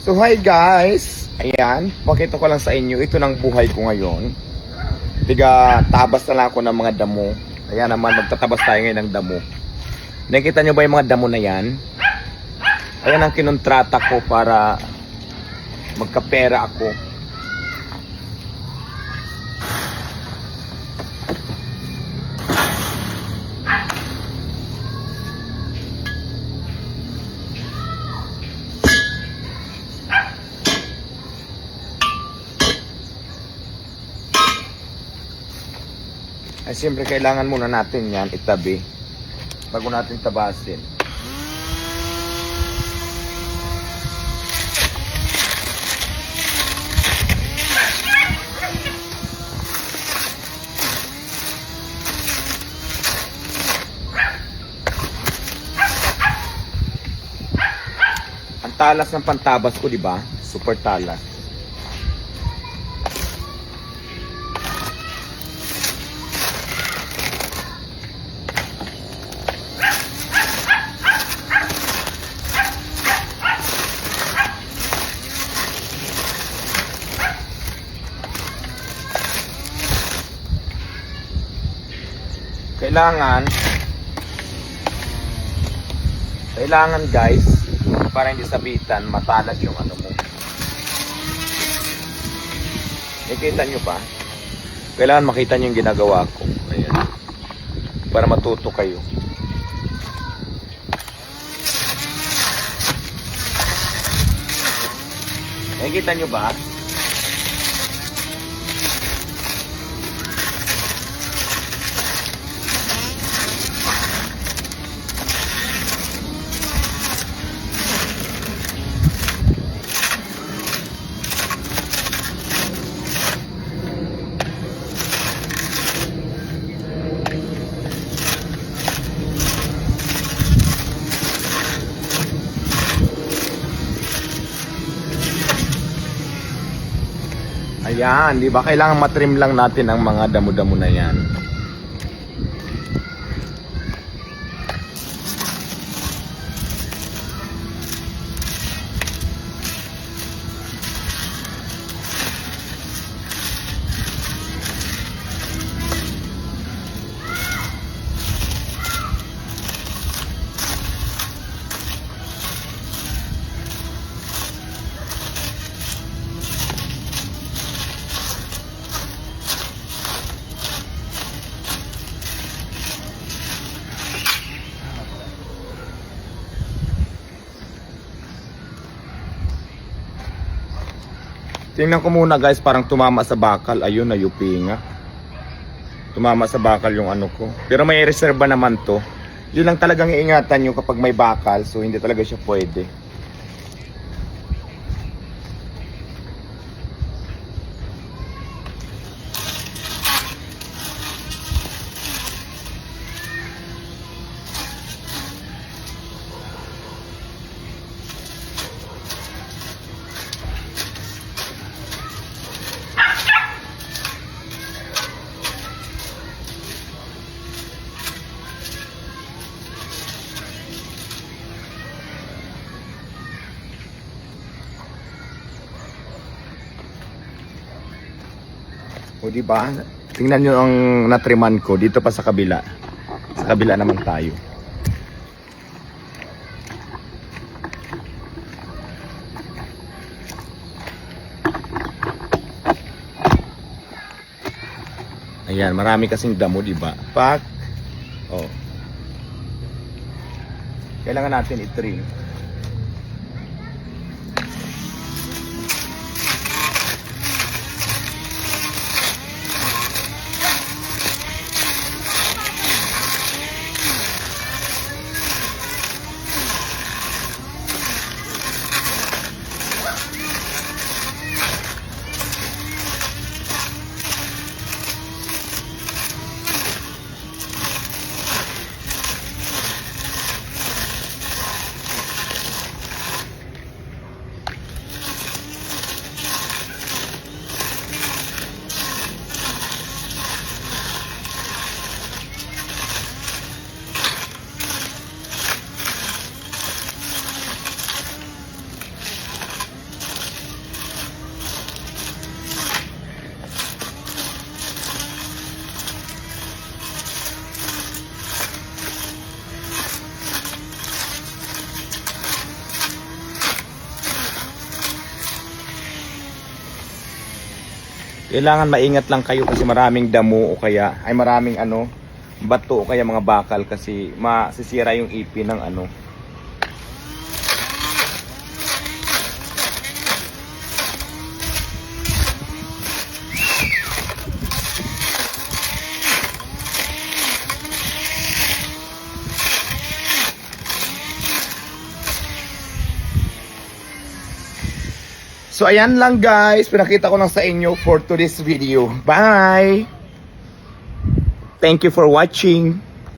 So hi guys, ayan, pakita ko lang sa inyo, ito ng buhay ko ngayon. Tabas na lang ako ng mga damo. Ayan naman, magtatabas tayo ngayon ng damo. Nakita nyo ba yung mga damo na yan? Ayan ang kinontrata ko para magkapera ako. Ay siyempre kailangan muna natin yan itabi bago natin tabasin. Ang talas ng pantabas ko, di ba? Super talas. Kailangan guys, para hindi sabitan, matalas yung ano mo. Nakita nyo ba? Kailangan makita nyo yung ginagawa ko. Ayan. Para matuto kayo. Nakita nyo ba? Ayan, di ba? Kailangan matrim lang natin ang mga damo-damo na yan. Tingnan ko muna guys, parang tumama sa bakal. Ayun, nayupi nga. Tumama sa bakal yung ano ko. Pero may reserva naman to. Yun lang talagang iingatan nyo kapag may bakal. So hindi talaga siya pwede. O di ba? Tingnan niyo ang natriman ko dito pa sa kabila. Sa kabila naman tayo. Ayan, marami kasing damo, di ba? Pak. Oh. Kailangan natin i-trim. Kailangan maingat lang kayo kasi maraming damo o kaya ay maraming bato o kaya mga bakal kasi masisira yung ipin ng So ayan lang guys, pinakita ko lang sa inyo for today's video. Bye! Thank you for watching.